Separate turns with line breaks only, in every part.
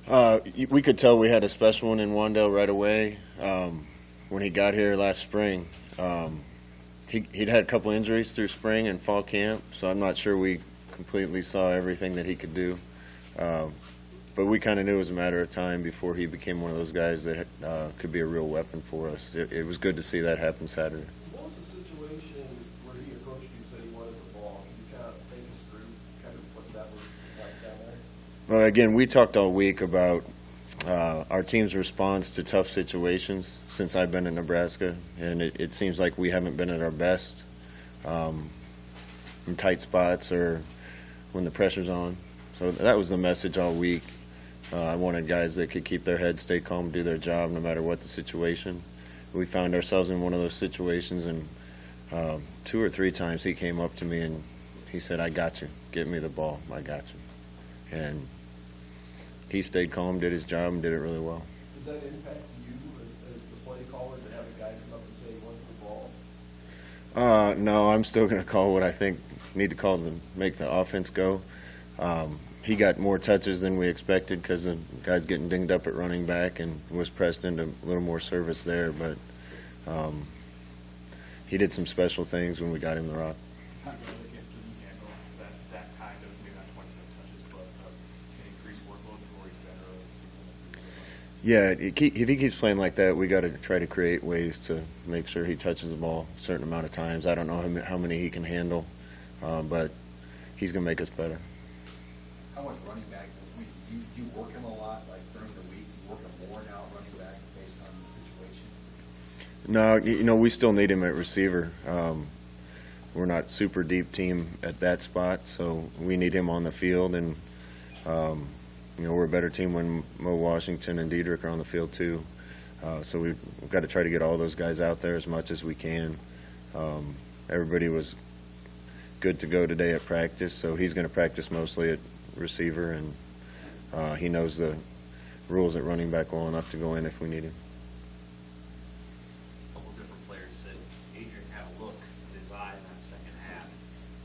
We could tell we had a special one in Wandale right away. When he got here last spring, he'd had a couple injuries through spring and fall camp, so I'm not sure we completely saw everything that he could do. But we kind of knew it was a matter of time before he became one of those guys that could be a real weapon for us. It was good to see that happen Saturday.
What was the situation where he approached you and said he wanted the ball? Can you kind of take us through kind of what that was like down there?
Well, again, we talked all week about our team's response to tough situations since I've been in Nebraska, and it seems like we haven't been at our best in tight spots or when the pressure's on. So that was the message all week. I wanted guys that could keep their heads, stay calm, do their job no matter what the situation. We found ourselves in one of those situations, and 2 or 3 times he came up to me and he said, "I got you. Get me the ball. I got you." And he stayed calm, did his job, and did it really well.
Does that impact you as the play caller to have a guy come up and say he wants the ball?
No, I'm still going to call what I think need to call to make the offense go. He got more touches than we expected because the guy's getting dinged up at running back and was pressed into a little more service there. But he did some special things when we got him the rock.
It's not really a gift to handle that kind of, maybe not 27 touches, but an increased workload before he's better in the season.
Yeah, if he keeps playing like that, we got to try to create ways to make sure he touches the ball a certain amount of times. I don't know how many he can handle, but he's going to make us better.
How much running back? You work him a lot, like during the week. You work him more now running back based on the situation.
No, we still need him at receiver. We're not super deep team at that spot, so we need him on the field. And we're a better team when Mo Washington and Diedrich are on the field too. So we've got to try to get all those guys out there as much as we can. Everybody was good to go today at practice, so he's going to practice mostly at receiver, and he knows the rules at running back well enough to go in if we need him.
A couple different players said Adrian had a look in his eyes in that second half.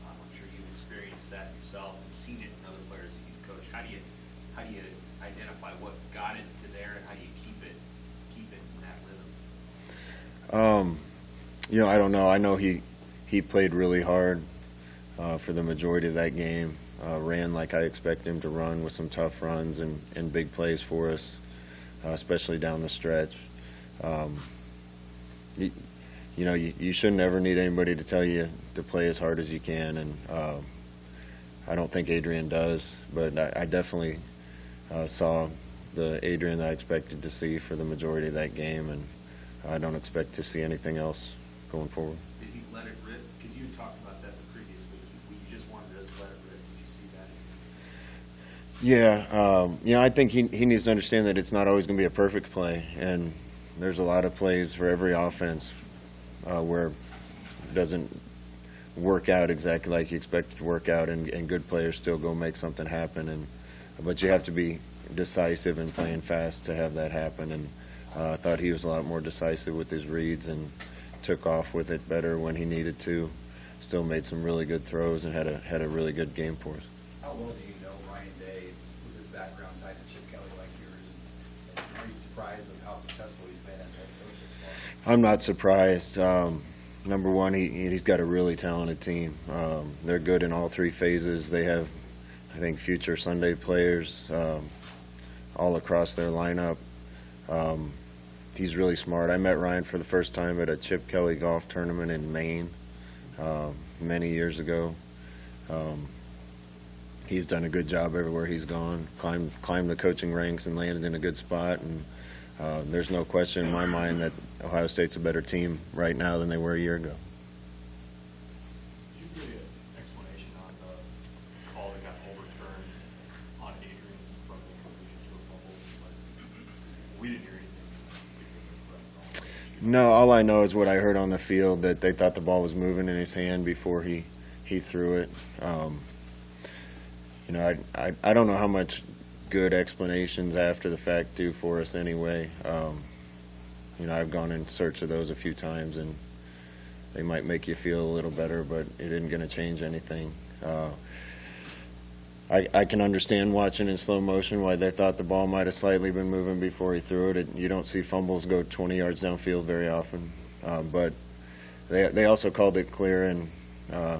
I'm sure you've experienced that yourself and seen it in other players that you've coached. How do you identify what got it to there, and how do you keep it in that rhythm?
I don't know. I know he played really hard for the majority of that game. Ran like I expect him to run, with some tough runs and big plays for us, especially down the stretch. You shouldn't ever need anybody to tell you to play as hard as you can, and I don't think Adrian does, but I definitely saw the Adrian that I expected to see for the majority of that game, and I don't expect to see anything else going forward.
Did he let it rip? Because you had talked about that the previous week. You just wanted to just let it rip. Did you see that?
Yeah, I think he needs to understand that it's not always going to be a perfect play, and there's a lot of plays for every offense where it doesn't work out exactly like you expect it to work out, and good players still go make something happen. But you have to be decisive and playing fast to have that happen. And I thought he was a lot more decisive with his reads and took off with it better when he needed to. Still made some really good throws and had a really good game for us.
How well do you know Ryan Day with his background tied to Chip Kelly like yours? And are you surprised with how successful he's been as head coach this far?
I'm not surprised. Number one, he's got a really talented team. They're good in all 3 phases. They have, I think, future Sunday players all across their lineup. He's really smart. I met Ryan for the first time at a Chip Kelly golf tournament in Maine many years ago. He's done a good job everywhere he's gone, climbed the coaching ranks and landed in a good spot. And there's no question in my mind that Ohio State's a better team right now than they were a year ago.
Did you get an explanation on the call that got overturned on Adrian from the conclusion to a fumble? We didn't hear anything.
No, all I know is what I heard on the field, that they thought the ball was moving in his hand before he threw it. I don't know how much good explanations after the fact do for us anyway. I've gone in search of those a few times, and they might make you feel a little better, but it isn't going to change anything. I can understand watching in slow motion why they thought the ball might have slightly been moving before he threw it. You don't see fumbles go 20 yards downfield very often. But they also called it clear and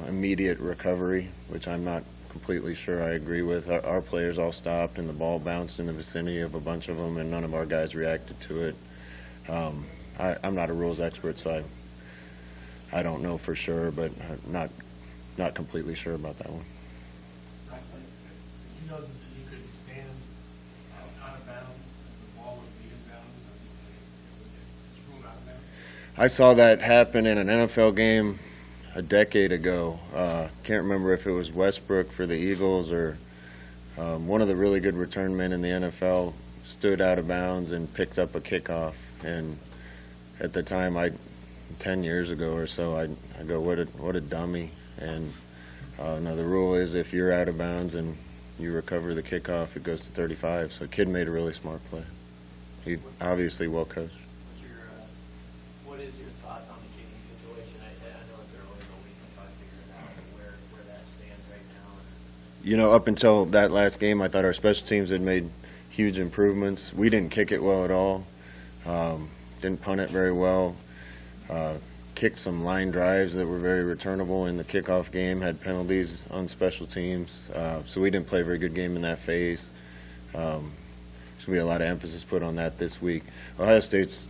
immediate recovery, which I'm not completely sure I agree with. Our players all stopped, and the ball bounced in the vicinity of a bunch of them, and none of our guys reacted to it. I'm not a rules expert, so I don't know for sure, but I'm not completely sure about that one.
Did you know that you could stand out of bounds, the ball would be in bounds, it's ruled out of bounds?
I saw that happen in an NFL game a decade ago. Can't remember if it was Westbrook for the Eagles or one of the really good return men in the NFL stood out of bounds and picked up a kickoff. And at the time, 10 years ago or so, I go, what a dummy. And now the rule is if you're out of bounds and you recover the kickoff, it goes to 35. So the kid made a really smart play. He obviously well coached.
What is your thoughts on the kicking situation? I know it's early in the week to try to figure it out, where that stands right now.
You know, up until that last game, I thought our special teams had made huge improvements. We didn't kick it well at all. Didn't punt it very well. Kicked some line drives that were very returnable in the kickoff game, had penalties on special teams. So we didn't play a very good game in that phase. There's going to be a lot of emphasis put on that this week. Ohio State's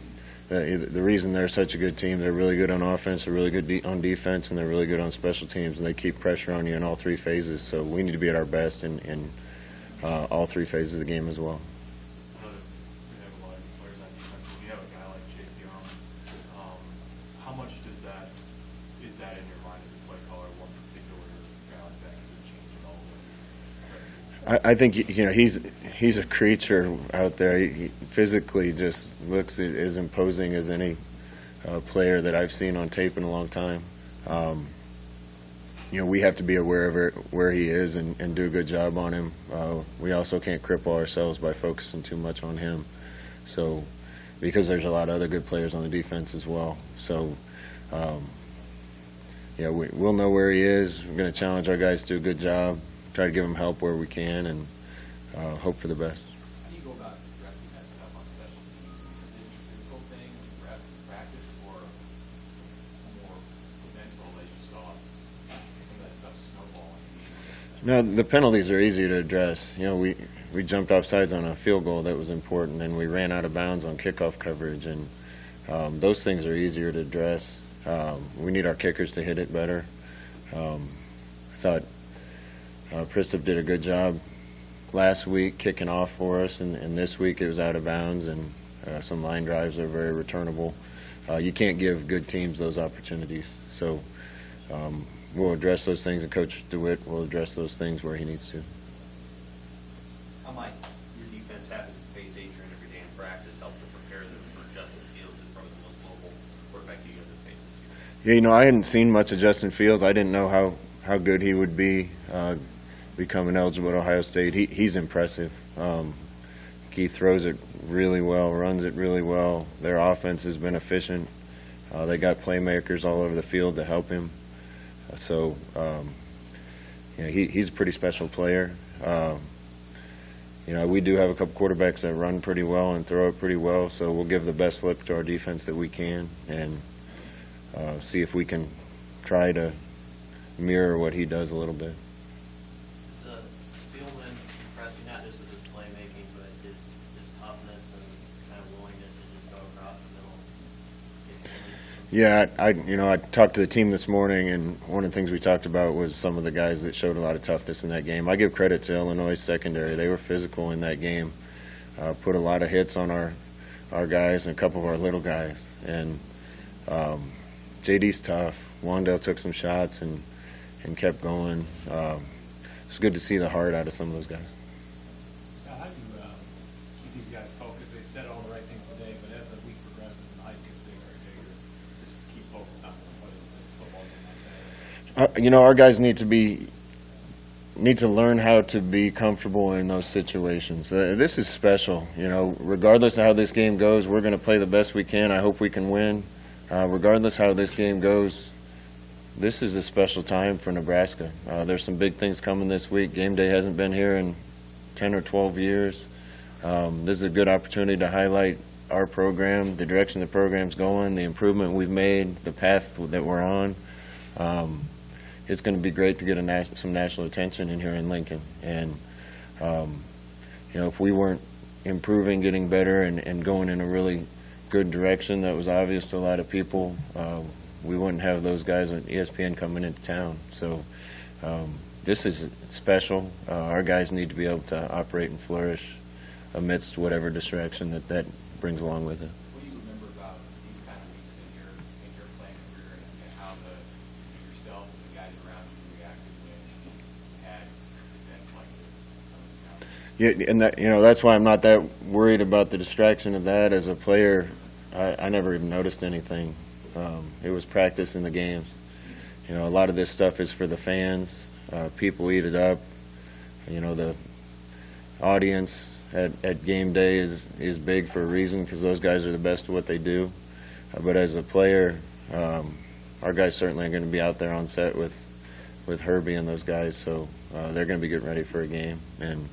the reason they're such a good team, they're really good on offense, they're really good on defense, and they're really good on special teams, and they keep pressure on you in all three phases. So we need to be at our best in all three phases of the game as well.
I know that we have a lot of players on defense. When you have a guy like J.C. Arm, how much is that in your mind as a play caller? One particular guy like that could change it all?
I think he's a creature out there. He physically just looks as imposing as any player that I've seen on tape in a long time. We have to be aware of where he is and do a good job on him. We also can't cripple ourselves by focusing too much on him. So, because there's a lot of other good players on the defense as well. So, we'll know where he is. We're going to challenge our guys to do a good job, try to give them help where we can, and hope for the best.
How do you go about addressing that stuff on special teams? Is it a physical thing, reps in practice, or more mental as you saw some of that stuff snowballing?
No, the penalties are easy to address. We jumped off sides on a field goal that was important, and we ran out of bounds on kickoff coverage, and those things are easier to address. We need our kickers to hit it better. I thought Pristop did a good job last week kicking off for us, and this week it was out of bounds, and some line drives are very returnable. You can't give good teams those opportunities. So we'll address those things, and Coach DeWitt will address those things where he needs to.
How might your defense having to face Adrian every day in practice help to prepare them for Justin Fields, who's probably the most mobile quarterback you guys have faced this year?
Yeah, I hadn't seen much of Justin Fields. I didn't know how good he would be becoming eligible at Ohio State. He's impressive. He throws it really well, runs it really well. Their offense has been efficient. They got playmakers all over the field to help him. So he's a pretty special player. We do have a couple quarterbacks that run pretty well and throw it pretty well, so we'll give the best look to our defense that we can and see if we can try to mirror what he does a little bit.
Is Spielman impressing not just with his playmaking, but his toughness and kind of willingness to just go across the middle?
Yeah, I talked to the team this morning, and one of the things we talked about was some of the guys that showed a lot of toughness in that game. I give credit to Illinois secondary. They were physical in that game, put a lot of hits on our guys and a couple of our little guys. And JD's tough. Wandale took some shots and kept going. It's good to see the heart out of some of those guys.
Scott, how do you keep these guys focused? They've said all the right things today, but as the week progresses and the hype gets bigger and bigger, just keep focused on what this football game might say.
Our guys need to learn how to be comfortable in those situations. This is special. Regardless of how this game goes, we're going to play the best we can. I hope we can win. Regardless how this game goes, this is a special time for Nebraska. There's some big things coming this week. Game day hasn't been here in 10 or 12 years. This is a good opportunity to highlight our program, the direction the program's going, the improvement we've made, the path that we're on. It's going to be great to get some national attention in here in Lincoln. And, if we weren't improving, getting better, and going in a really good direction that was obvious to a lot of people, we wouldn't have those guys at ESPN coming into town. So this is special. Our guys need to be able to operate and flourish amidst whatever distraction that brings along with it.
What do you remember about these kind of weeks in your playing career, and how yourself and the guys around you reacted when you had events like this coming down?
Yeah, and that's why I'm not that worried about the distraction of that. As a player, I never even noticed anything. It was practice in the games. A lot of this stuff is for the fans. People eat it up. The audience at game day is big for a reason, because those guys are the best at what they do. But as a player, our guys certainly are going to be out there on set with Herbie and those guys, so they're going to be getting ready for a game. And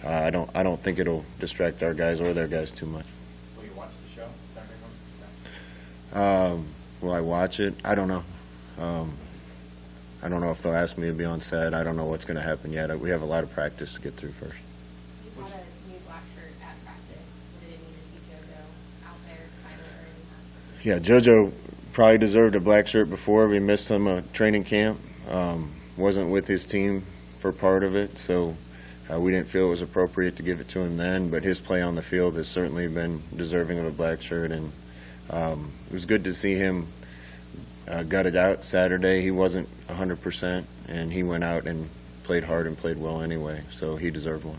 I don't think it'll distract our guys or their guys too much.
Will you watch the show Saturday morning?
Will I watch it? I don't know. I don't know if they'll ask me to be on set. I don't know what's going to happen yet. We have a lot of practice to get through first.
You had a new black shirt at practice. What did it mean to see JoJo out there finally earning that?
Yeah, JoJo probably deserved a black shirt before. We missed some training camp. Wasn't with his team for part of it, so we didn't feel it was appropriate to give it to him then. But his play on the field has certainly been deserving of a black shirt, and it was good to see him gut it out Saturday. He wasn't 100%, and he went out and played hard and played well anyway, so he deserved one.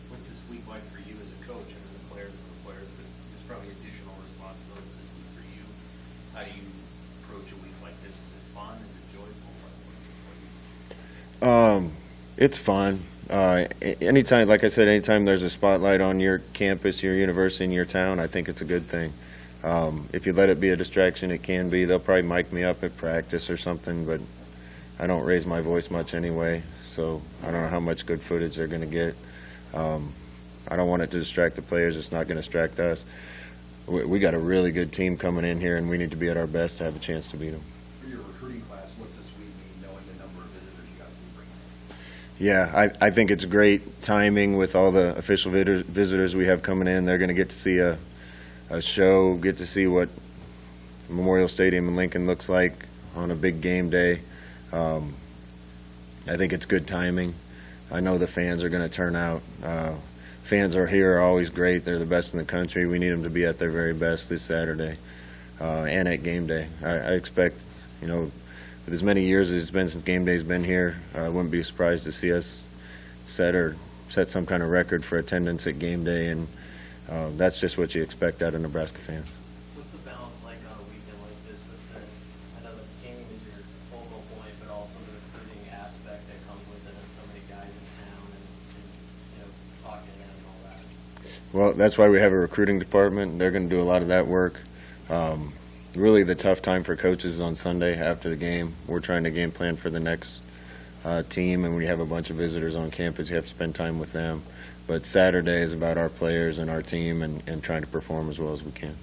What's this week like for you as a coach and as a player for the players? But there's probably additional responsibilities this week for you. How do you approach a week like this? Is it fun? Is it joyful?
It's fun. Anytime, like I said, anytime there's a spotlight on your campus, your university, and your town, I think it's a good thing. If you let it be a distraction, it can be. They'll probably mic me up at practice or something, but I don't raise my voice much anyway, so I don't know how much good footage they're going to get. I don't want it to distract the players. It's not going to distract us. We got a really good team coming in here, and we need to be at our best to have a chance to beat them.
For your recruiting class, what's this week mean, knowing the number of visitors you guys will be bringing in?
Yeah, I think it's great timing with all the official visitors we have coming in. They're going to get to see a show, get to see what Memorial Stadium in Lincoln looks like on a big game day. I think it's good timing. I know the fans are going to turn out. Fans are always great. They're the best in the country. We need them to be at their very best this Saturday and at game day. I expect, with as many years as it's been since game day's been here, I wouldn't be surprised to see us set some kind of record for attendance at game day, and that's just what you expect out of Nebraska fans.
What's the balance like on a weekend like this with I know the game is your focal point, but also the recruiting aspect that comes with it, and so many guys in town and talking to them and all that?
Well, that's why we have a recruiting department. They're going to do a lot of that work. Really, the tough time for coaches is on Sunday after the game. We're trying to game plan for the next team, and when you have a bunch of visitors on campus, you have to spend time with them. But Saturday is about our players and our team and trying to perform as well as we can.